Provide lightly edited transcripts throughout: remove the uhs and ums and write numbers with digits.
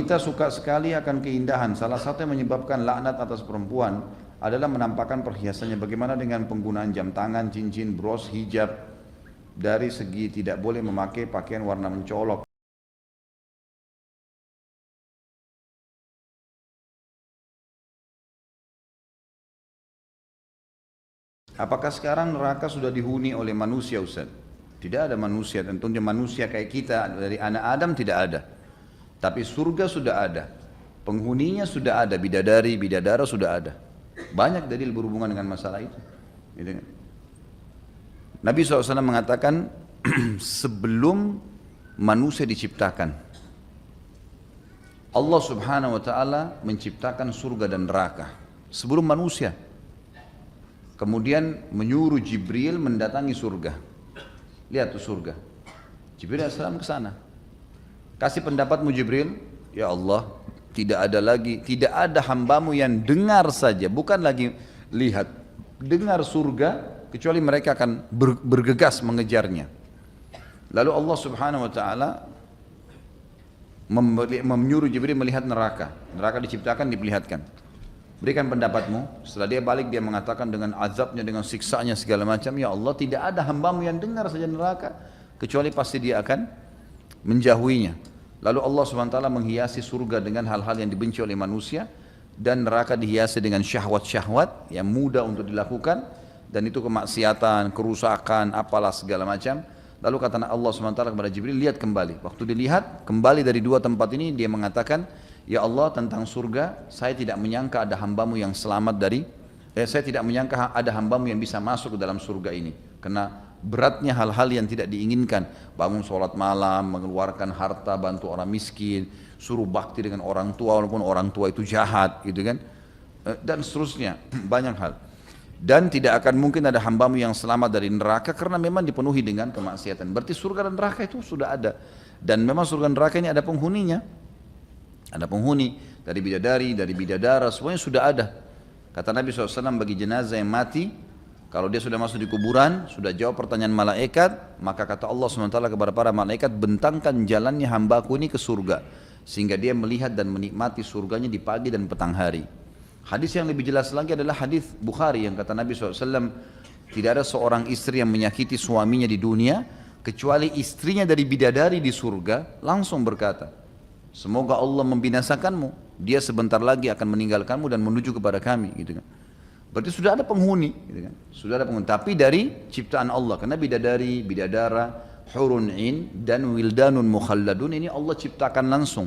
Kita suka sekali akan keindahan. Salah satu yang menyebabkan laknat atas perempuan adalah menampakkan perhiasannya. Bagaimana dengan penggunaan jam tangan, cincin, bros, hijab? Dari segi tidak boleh memakai pakaian warna mencolok. Apakah sekarang neraka sudah dihuni oleh manusia, Ustaz? Tidak ada manusia, tentunya manusia kayak kita dari anak Adam tidak ada. Tapi surga sudah ada. Penghuninya sudah ada, bidadari, bidadara sudah ada. Banyak dalil berhubungan dengan masalah itu. Gitu kan? Nabi SAW mengatakan sebelum manusia diciptakan, Allah Subhanahu wa taala menciptakan surga dan neraka sebelum manusia. Kemudian menyuruh Jibril mendatangi surga. Lihat tuh surga. Jibril AS ke sana. Kasih pendapatmu Jibril, ya Allah, tidak ada hambamu yang dengar saja, bukan lagi lihat, dengar surga, kecuali mereka akan bergegas mengejarnya. Lalu Allah Subhanahu wa taala menyuruh Jibril melihat neraka. Neraka diciptakan, diperlihatkan. Berikan pendapatmu. Setelah dia balik, dia mengatakan dengan azabnya, dengan siksanya segala macam, ya Allah, tidak ada hambamu yang dengar saja neraka, kecuali pasti dia akan menjauhinya. Lalu Allah SWT menghiasi surga dengan hal-hal yang dibenci oleh manusia, dan neraka dihiasi dengan syahwat-syahwat yang mudah untuk dilakukan, dan itu kemaksiatan, kerusakan, apalah segala macam. Lalu kata Allah SWT kepada Jibril, lihat kembali. Waktu dilihat kembali dari dua tempat ini, dia mengatakan, ya Allah, tentang surga, saya tidak menyangka ada hambamu yang selamat dari, saya tidak menyangka ada hambamu yang bisa masuk ke dalam surga ini. Karena beratnya hal-hal yang tidak diinginkan, bangun sholat malam, mengeluarkan harta, bantu orang miskin, suruh bakti dengan orang tua walaupun orang tua itu jahat, gitu kan, dan seterusnya, banyak hal. Dan tidak akan mungkin ada hambamu yang selamat dari neraka karena memang dipenuhi dengan kemaksiatan. Berarti surga dan neraka itu sudah ada, dan memang surga dan neraka ini ada penghuninya. Ada penghuni dari bidadari, dari bidadara, semuanya sudah ada. Kata Nabi SAW, bagi jenazah yang mati, kalau dia sudah masuk di kuburan, sudah jawab pertanyaan malaikat, maka kata Allah SWT kepada para malaikat, bentangkan jalannya hambaku ini ke surga, sehingga dia melihat dan menikmati surganya di pagi dan petang hari. Hadis yang lebih jelas lagi adalah hadis Bukhari yang kata Nabi SAW, tidak ada seorang istri yang menyakiti suaminya di dunia, kecuali istrinya dari bidadari di surga langsung berkata, semoga Allah membinasakanmu, dia sebentar lagi akan meninggalkanmu dan menuju kepada kami, gitu kan. Berarti sudah ada penghuni, gitu kan. Sudah ada penghuni, tapi dari ciptaan Allah. Karena bidadari, bidadara, hurun in dan wildanun mukhalladun ini Allah ciptakan langsung,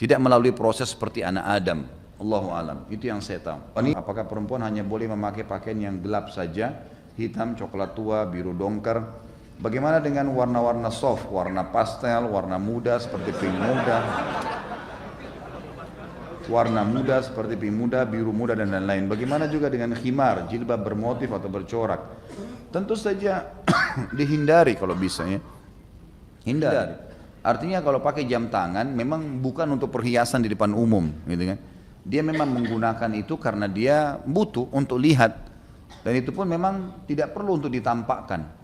tidak melalui proses seperti anak Adam. Allahu alam. Itu yang saya tahu. Apakah perempuan hanya boleh memakai pakaian yang gelap saja, hitam, coklat tua, biru dongker? Bagaimana dengan warna-warna soft, warna pastel, warna muda seperti pink muda, warna muda seperti pink muda, biru muda dan lain-lain. Bagaimana juga dengan khimar, jilbab bermotif atau bercorak? Tentu saja dihindari kalau bisa ya. Hindari. Artinya kalau pakai jam tangan memang bukan untuk perhiasan di depan umum, gitu kan. Dia memang menggunakan itu karena dia butuh untuk lihat, dan itu pun memang tidak perlu untuk ditampakkan.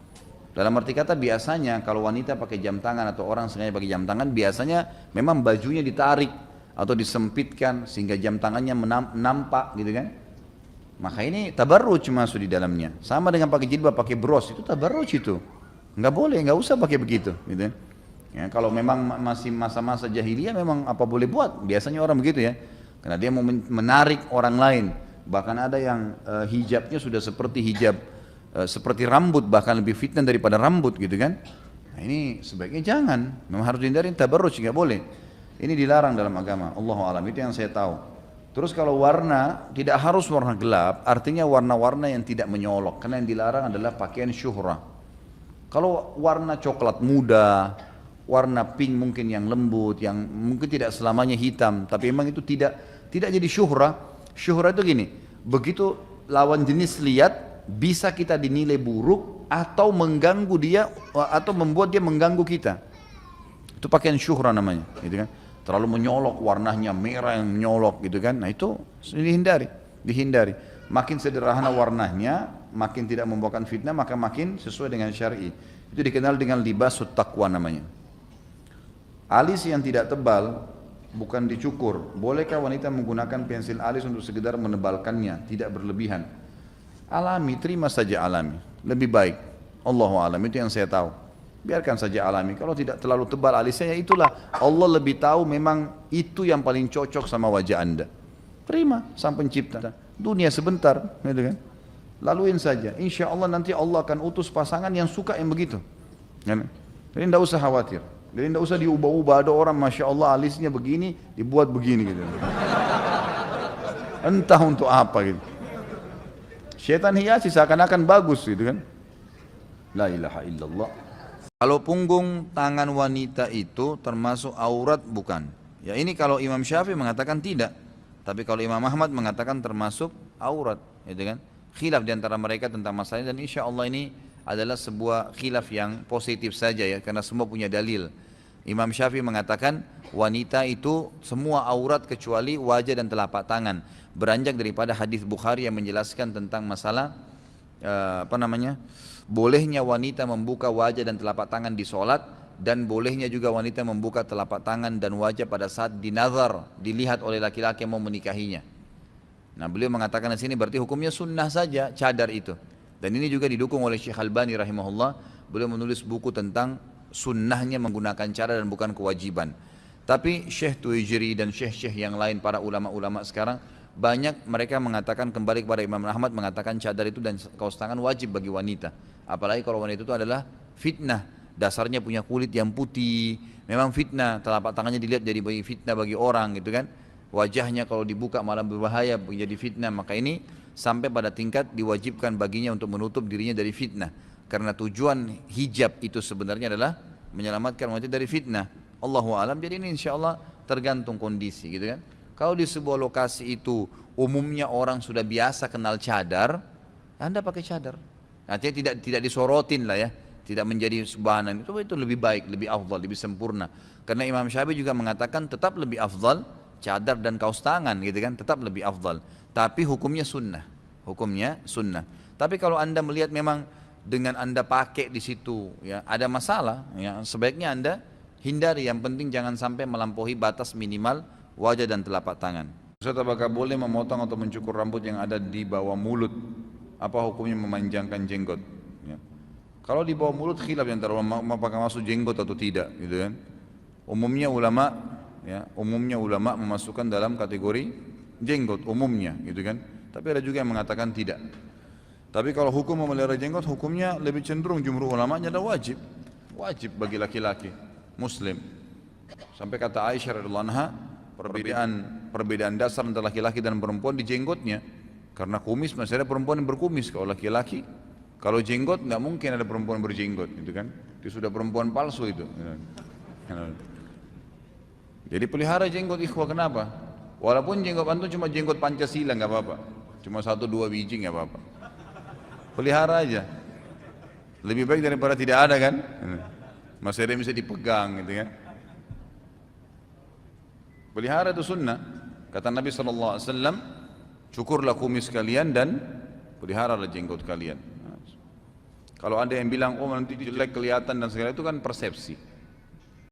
Dalam arti kata biasanya kalau wanita pakai jam tangan atau orang sengaja pakai jam tangan, biasanya memang bajunya ditarik atau disempitkan sehingga jam tangannya nampak, gitu kan. Maka ini tabarruj masuk di dalamnya. Sama dengan pakai jilbab, pakai bros, itu tabarruj itu. Nggak boleh, nggak usah pakai begitu, gitu. Ya, kalau memang masih masa-masa jahiliyah memang apa boleh buat, biasanya orang begitu ya. Karena dia mau menarik orang lain. Bahkan ada yang hijabnya sudah seperti hijab seperti rambut, bahkan lebih fitnah daripada rambut, gitu kan. Nah, ini sebaiknya jangan, memang harus dihindari, tabarruj nggak boleh. Ini dilarang dalam agama. Allahu alam, itu yang saya tahu. Terus kalau warna tidak harus warna gelap, artinya warna-warna yang tidak menyolok, karena yang dilarang adalah pakaian syuhrah. Kalau warna coklat muda, warna pink mungkin yang lembut, yang mungkin tidak selamanya hitam, tapi memang itu tidak jadi syuhrah. Syuhrah itu gini, begitu lawan jenis lihat, bisa kita dinilai buruk atau mengganggu dia atau membuat dia mengganggu kita. Itu pakaian syuhrah namanya, gitu kan. Terlalu menyolok, warnanya merah yang menyolok, gitu kan. Nah itu dihindari. Makin sederhana warnanya, makin tidak membawakan fitnah, maka makin sesuai dengan syar'i. Itu dikenal dengan libasut taqwa namanya. Alis yang tidak tebal bukan dicukur. Bolehkah wanita menggunakan pensil alis untuk sekedar menebalkannya, tidak berlebihan? Alami, terima saja alami. Lebih baik. Allahu a'lam, itu yang saya tahu. Biarkan saja alami. Kalau tidak terlalu tebal alisnya, ya itulah. Allah lebih tahu memang itu yang paling cocok sama wajah Anda. Terima sang pencipta. Dunia sebentar, gitu kan? Laluin saja. Insya Allah nanti Allah akan utus pasangan yang suka yang begitu. Jadi tidak usah khawatir. Jadi tidak usah diubah-ubah. Ada orang Masya Allah alisnya begini, dibuat begini gitu. Entah untuk apa gitu. Syaitan hiasi seakan-akan bagus gitu kan. La ilaha illallah. Kalau punggung tangan wanita itu termasuk aurat bukan? Ya ini kalau Imam Syafi'i mengatakan tidak. Tapi kalau Imam Ahmad mengatakan termasuk aurat, gitu kan? Khilaf di antara mereka tentang masalah ini, dan insya Allah ini adalah sebuah khilaf yang positif saja ya, karena semua punya dalil. Imam Syafi'i mengatakan wanita itu semua aurat kecuali wajah dan telapak tangan. Beranjak daripada hadis Bukhari yang menjelaskan tentang masalah bolehnya wanita membuka wajah dan telapak tangan di sholat, dan bolehnya juga wanita membuka telapak tangan dan wajah pada saat dinazar, dilihat oleh laki-laki yang mau menikahinya. Nah beliau mengatakan di sini berarti hukumnya sunnah saja cadar itu. Dan ini juga didukung oleh Syekh Albani rahimahullah. Beliau menulis buku tentang sunnahnya menggunakan cadar dan bukan kewajiban. Tapi Syekh Tuwaijiri dan syekh-syekh yang lain, para ulama-ulama sekarang, banyak mereka mengatakan kembali kepada Imam Ahmad, mengatakan cadar itu dan kaos tangan wajib bagi wanita. Apalagi kalau wanita itu adalah fitnah. Dasarnya punya kulit yang putih, memang fitnah, telapak tangannya dilihat jadi fitnah bagi orang gitu kan. Wajahnya kalau dibuka malah berbahaya menjadi fitnah. Maka ini sampai pada tingkat diwajibkan baginya untuk menutup dirinya dari fitnah. Karena tujuan hijab itu sebenarnya adalah menyelamatkan wanita dari fitnah. Allahu a'lam. Jadi ini insya Allah tergantung kondisi gitu kan. Kalau di sebuah lokasi itu umumnya orang sudah biasa kenal cadar, Anda pakai cadar. Artinya tidak disorotin lah ya. Tidak menjadi subahanan, itu lebih baik, lebih afdal, lebih sempurna. Karena Imam Syafi'i juga mengatakan tetap lebih afdal cadar dan kaos tangan gitu kan, tetap lebih afdal. Tapi hukumnya sunnah, hukumnya sunnah. Tapi kalau Anda melihat memang dengan Anda pakai di situ ya ada masalah, ya sebaiknya Anda hindari. Yang penting jangan sampai melampaui batas minimal wajah dan telapak tangan. Ustaz, apakah boleh memotong atau mencukur rambut yang ada di bawah mulut? Apa hukumnya memanjangkan jenggot? Ya. Kalau di bawah mulut khilaf yang antara ulama apakah masuk jenggot atau tidak, gitu kan? Umumnya ulama memasukkan dalam kategori jenggot umumnya, gitu kan? Tapi ada juga yang mengatakan tidak. Tapi kalau hukum memelihara jenggot, hukumnya lebih cenderung jumhur ulamanya adalah wajib bagi laki-laki Muslim. Sampai kata Aisyah radhiallahu anha, perbedaan dasar antara laki-laki dan perempuan di jenggotnya. Karena kumis masih ada perempuan yang berkumis, kalau laki-laki. Kalau jenggot nggak mungkin ada perempuan berjenggot, gitu kan? Itu sudah perempuan palsu itu. Jadi pelihara jenggot ikhwah, kenapa? Walaupun jenggot antum cuma jenggot Pancasila nggak apa-apa, cuma 1-2 biji nggak apa-apa. Pelihara aja, lebih baik daripada tidak ada kan? Masih ada yang bisa dipegang, gitu kan? Pelihara itu sunnah. Kata Nabi SAW, cukurlah kumis kalian dan peliharalah jenggot kalian. Kalau ada yang bilang, oh nanti jelek kelihatan dan segala itu kan persepsi.